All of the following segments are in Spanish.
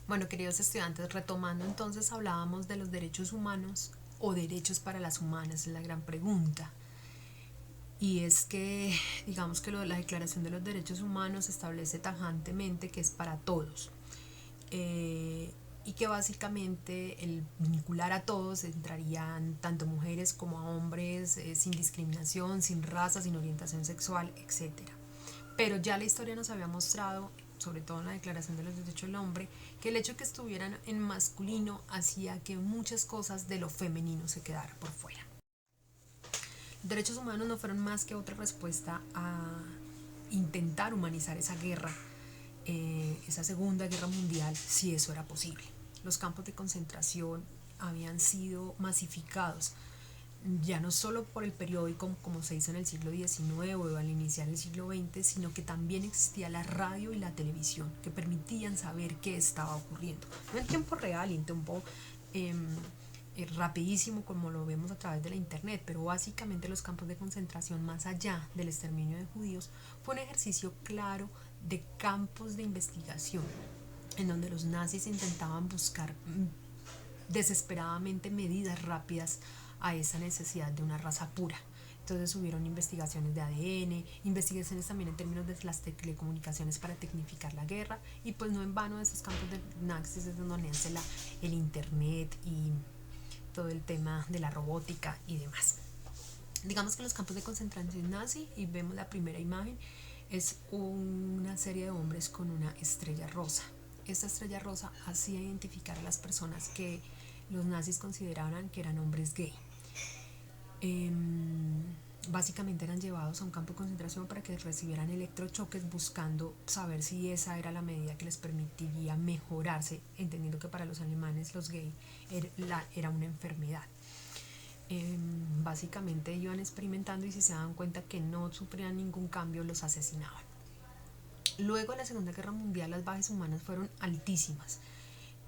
Bueno, queridos estudiantes, retomando entonces hablábamos de los derechos humanos o derechos para las humanas, es la gran pregunta. Y es que, digamos que la Declaración de los Derechos Humanos establece tajantemente que es para todos. Y que básicamente el vincular a todos entrarían tanto mujeres como a hombres, sin discriminación, sin raza, sin orientación sexual, etcétera. Pero ya la historia nos había mostrado, sobre todo en la Declaración de los Derechos del Hombre, que el hecho de que estuvieran en masculino hacía que muchas cosas de lo femenino se quedaran por fuera. Derechos humanos no fueron más que otra respuesta a intentar humanizar esa guerra, esa Segunda Guerra Mundial, si eso era posible. Los campos de concentración habían sido masificados, ya no solo por el periódico como se hizo en el siglo XIX o al iniciar el siglo XX, sino que también existía la radio y la televisión que permitían saber qué estaba ocurriendo. No en tiempo real, en tiempo eh, rapidísimo como lo vemos a través de la internet, pero básicamente los campos de concentración, más allá del exterminio de judíos, fue un ejercicio claro de campos de investigación en donde los nazis intentaban buscar desesperadamente medidas rápidas a esa necesidad de una raza pura. Entonces hubieron investigaciones de ADN, investigaciones también en términos de las telecomunicaciones para tecnificar la guerra, y pues no en vano de esos campos de nazis es donde nace el internet y todo el tema de la robótica y demás. Digamos que los campos de concentración nazi, y vemos la primera imagen, es una serie de hombres con una estrella rosa. Esta estrella rosa hacía identificar a las personas que los nazis consideraban que eran hombres gay. Eh, Básicamente eran llevados a un campo de concentración para que recibieran electrochoques buscando saber si esa era la medida que les permitiría mejorarse, entendiendo que para los alemanes los gays era una enfermedad. Básicamente iban experimentando y si se daban cuenta que no sufrían ningún cambio los asesinaban. Luego de la Segunda Guerra Mundial las bajas humanas fueron altísimas.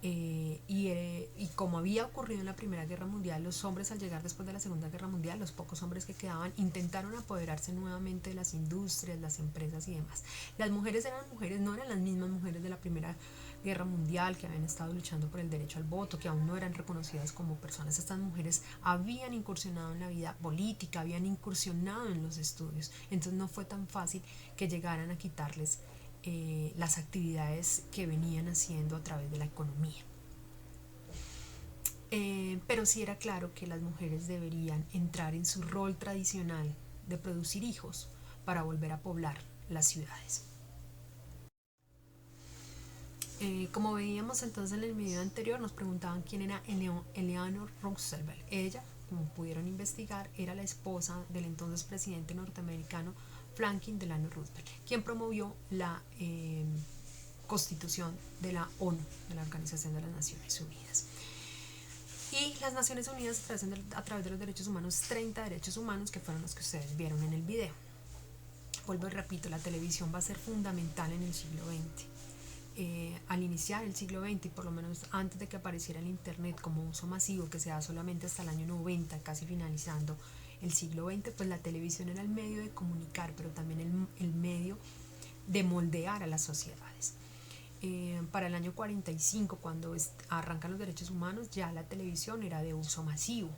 Y como había ocurrido en la Primera Guerra Mundial, los hombres al llegar después de la Segunda Guerra Mundial, los pocos hombres que quedaban, intentaron apoderarse nuevamente de las industrias, las empresas y demás. Las mujeres eran mujeres, no eran las mismas mujeres de la Primera Guerra Mundial que habían estado luchando por el derecho al voto, que aún no eran reconocidas como personas. Estas mujeres habían incursionado en la vida política, habían incursionado en los estudios, entonces no fue tan fácil que llegaran a quitarles las actividades que venían haciendo a través de la economía. Pero sí era claro que las mujeres deberían entrar en su rol tradicional de producir hijos para volver a poblar las ciudades. Como veíamos entonces en el video anterior, nos preguntaban quién era Eleanor Roosevelt. Ella, como pudieron investigar, era la esposa del entonces presidente norteamericano Franklin Delano Roosevelt, quien promovió la constitución de la ONU, de la Organización de las Naciones Unidas. Y las Naciones Unidas a través de los derechos humanos, 30 derechos humanos que fueron los que ustedes vieron en el video. Vuelvo y repito, la televisión va a ser fundamental en el siglo XX. Al iniciar el siglo XX, y por lo menos antes de que apareciera el internet como uso masivo, que se da solamente hasta el año 90, casi finalizando el siglo XX, pues la televisión era el medio de comunicar, pero también el medio de moldear a las sociedades. Para el año 45, cuando arrancan los derechos humanos, ya la televisión era de uso masivo,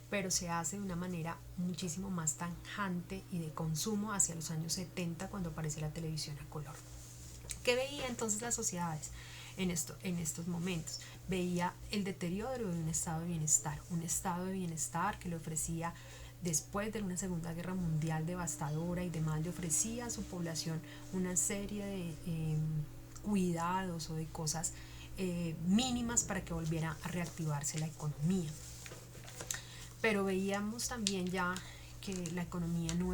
pero se hace de una manera muchísimo más tajante y de consumo hacia los años 70, cuando aparece la televisión a color. ¿Qué veía entonces las sociedades en estos momentos? Veía el deterioro de un estado de bienestar que le ofrecía, después de una Segunda Guerra Mundial devastadora y demás, le ofrecía a su población una serie de cuidados o de cosas mínimas para que volviera a reactivarse la economía. Pero veíamos también ya que la economía no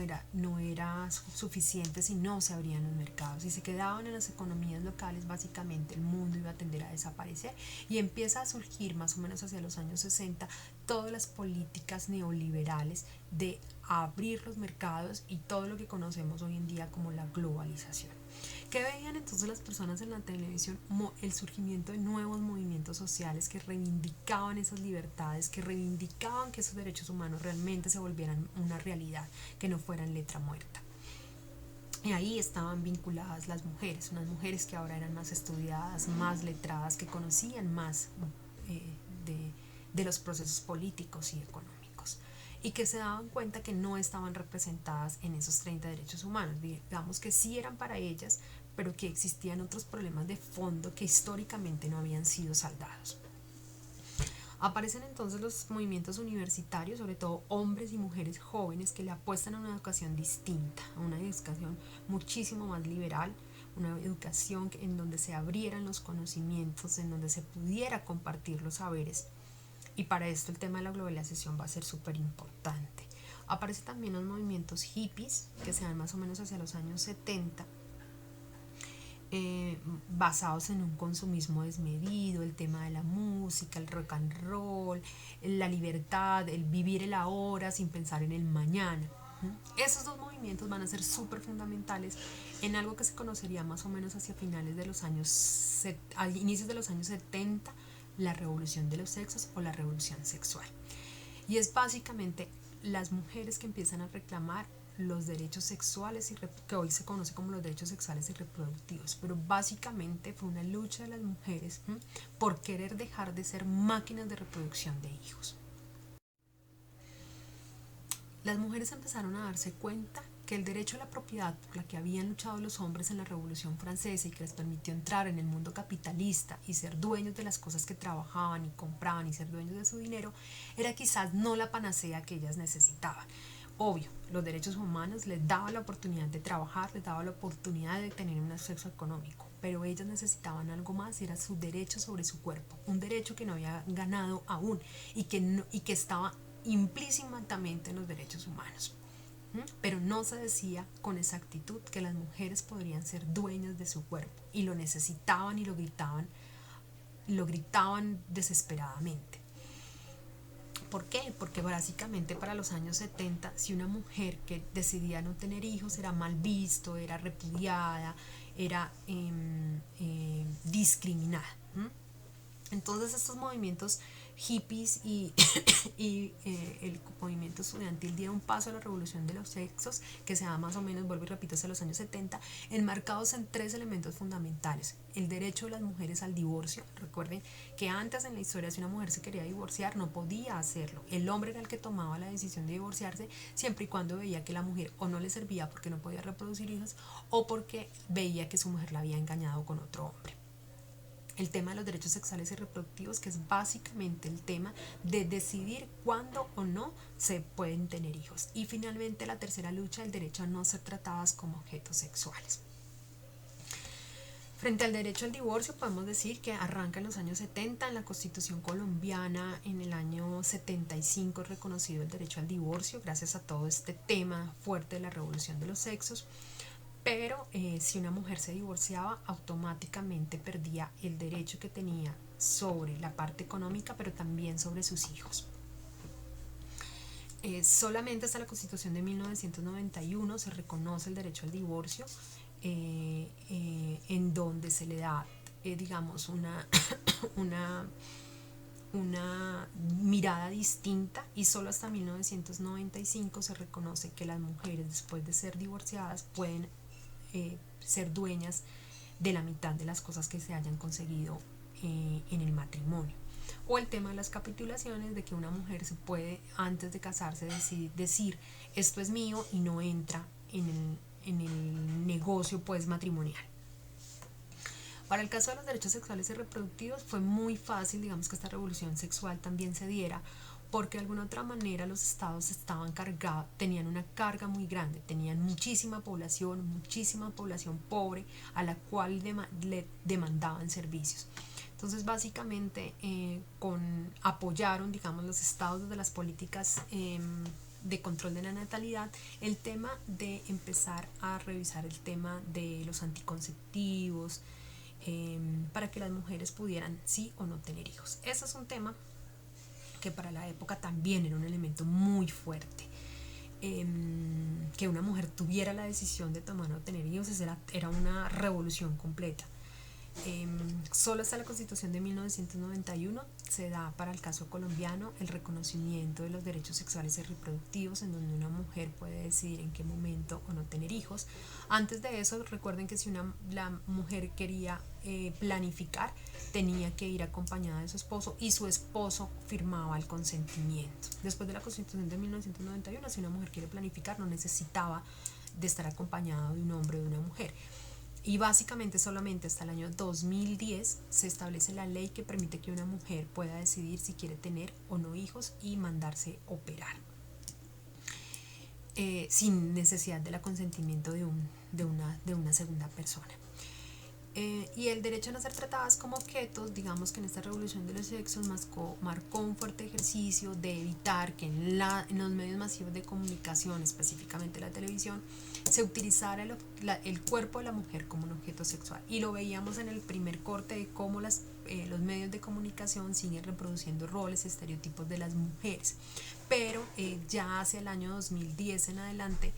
era suficiente si no se abrían los mercados. Si se quedaban en las economías locales, básicamente el mundo iba a tender a desaparecer, y empieza a surgir más o menos hacia los años 60 todas las políticas neoliberales de abrir los mercados y todo lo que conocemos hoy en día como la globalización. ¿Qué veían entonces las personas en la televisión? El surgimiento de nuevos movimientos sociales que reivindicaban esas libertades, que reivindicaban que esos derechos humanos realmente se volvieran una realidad, que no fueran letra muerta. Y ahí estaban vinculadas las mujeres, unas mujeres que ahora eran más estudiadas, más letradas, que conocían más eh, de, de los procesos políticos y económicos, y que se daban cuenta que no estaban representadas en esos 30 derechos humanos. Digamos que sí eran para ellas, pero que existían otros problemas de fondo que históricamente no habían sido saldados. Aparecen entonces los movimientos universitarios, sobre todo hombres y mujeres jóvenes que le apuestan a una educación distinta, a una educación muchísimo más liberal, una educación en donde se abrieran los conocimientos, en donde se pudiera compartir los saberes. Y para esto el tema de la globalización va a ser súper importante. Aparecen también los movimientos hippies, que se dan más o menos hacia los años 70, basados en un consumismo desmedido, el tema de la música, el rock and roll, la libertad, el vivir el ahora sin pensar en el mañana. Esos dos movimientos van a ser súper fundamentales en algo que se conocería más o menos hacia finales de los años, al inicios de los años 70, la revolución de los sexos o la revolución sexual. Y es básicamente las mujeres que empiezan a reclamar los derechos sexuales, que hoy se conoce como los derechos sexuales y reproductivos, pero básicamente fue una lucha de las mujeres por querer dejar de ser máquinas de reproducción de hijos. Las mujeres empezaron a darse cuenta que el derecho a la propiedad por la que habían luchado los hombres en la Revolución Francesa y que les permitió entrar en el mundo capitalista y ser dueños de las cosas que trabajaban y compraban y ser dueños de su dinero, era quizás no la panacea que ellas necesitaban. Obvio, los derechos humanos les daban la oportunidad de trabajar, les daban la oportunidad de tener un acceso económico, pero ellas necesitaban algo más y era su derecho sobre su cuerpo, un derecho que no había ganado aún y que estaba implícitamente en los derechos humanos. Pero no se decía con exactitud que las mujeres podrían ser dueñas de su cuerpo y lo necesitaban y lo gritaban desesperadamente. ¿Por qué? Porque básicamente para los años 70, si una mujer que decidía no tener hijos era mal visto, era repudiada, era discriminada. Entonces estos movimientos hippies y el movimiento estudiantil dieron un paso a la revolución de los sexos, que se da más o menos, vuelvo y repito, hacia los años 70, enmarcados en tres elementos fundamentales: el derecho de las mujeres al divorcio. Recuerden que antes en la historia, si una mujer se quería divorciar, no podía hacerlo, el hombre era el que tomaba la decisión de divorciarse, siempre y cuando veía que la mujer o no le servía porque no podía reproducir hijos, o porque veía que su mujer la había engañado con otro hombre. El tema de los derechos sexuales y reproductivos, que es básicamente el tema de decidir cuándo o no se pueden tener hijos. Y finalmente la tercera lucha, el derecho a no ser tratadas como objetos sexuales. Frente al derecho al divorcio, podemos decir que arranca en los años 70, en la Constitución colombiana, en el año 75 es reconocido el derecho al divorcio, gracias a todo este tema fuerte de la revolución de los sexos. Pero si una mujer se divorciaba, automáticamente perdía el derecho que tenía sobre la parte económica, pero también sobre sus hijos. Solamente hasta la Constitución de 1991 se reconoce el derecho al divorcio, en donde se le da, digamos, una mirada distinta, y solo hasta 1995 se reconoce que las mujeres, después de ser divorciadas, pueden ser dueñas de la mitad de las cosas que se hayan conseguido en el matrimonio. O el tema de las capitulaciones, de que una mujer se puede, antes de casarse, decir esto es mío y no entra en el negocio pues matrimonial. Para el caso de los derechos sexuales y reproductivos fue muy fácil, digamos, que esta revolución sexual también se diera, porque de alguna otra manera los estados estaban cargados, tenían una carga muy grande, tenían muchísima población pobre a la cual le demandaban servicios. Entonces básicamente apoyaron, digamos, los estados desde las políticas de control de la natalidad, el tema de empezar a revisar el tema de los anticonceptivos, para que las mujeres pudieran sí o no tener hijos. Ese es un tema que para la época también era un elemento muy fuerte. Que una mujer tuviera la decisión de tomar o tener hijos era una revolución completa. Solo hasta la Constitución de 1991 se da para el caso colombiano el reconocimiento de los derechos sexuales y reproductivos, en donde una mujer puede decidir en qué momento o no tener hijos. Antes de eso, recuerden que si la mujer quería planificar, tenía que ir acompañada de su esposo y su esposo firmaba el consentimiento. Después de la Constitución de 1991, si una mujer quiere planificar, no necesitaba de estar acompañada de un hombre o de una mujer. Y básicamente solamente hasta el año 2010 se establece la ley que permite que una mujer pueda decidir si quiere tener o no hijos y mandarse operar sin necesidad del consentimiento de una segunda persona. Y el derecho a no ser tratadas como objetos, digamos que en esta revolución de los sexos marcó un fuerte ejercicio de evitar que en los medios masivos de comunicación, específicamente la televisión, se utilizara el cuerpo de la mujer como un objeto sexual. Y lo veíamos en el primer corte de cómo los medios de comunicación siguen reproduciendo roles, estereotipos de las mujeres. Pero ya hacia el año 2010 en adelante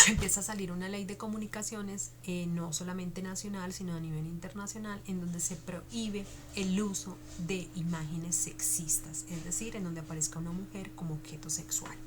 empieza a salir una ley de comunicaciones, no solamente nacional, sino a nivel internacional, en donde se prohíbe el uso de imágenes sexistas, es decir, en donde aparezca una mujer como objeto sexual.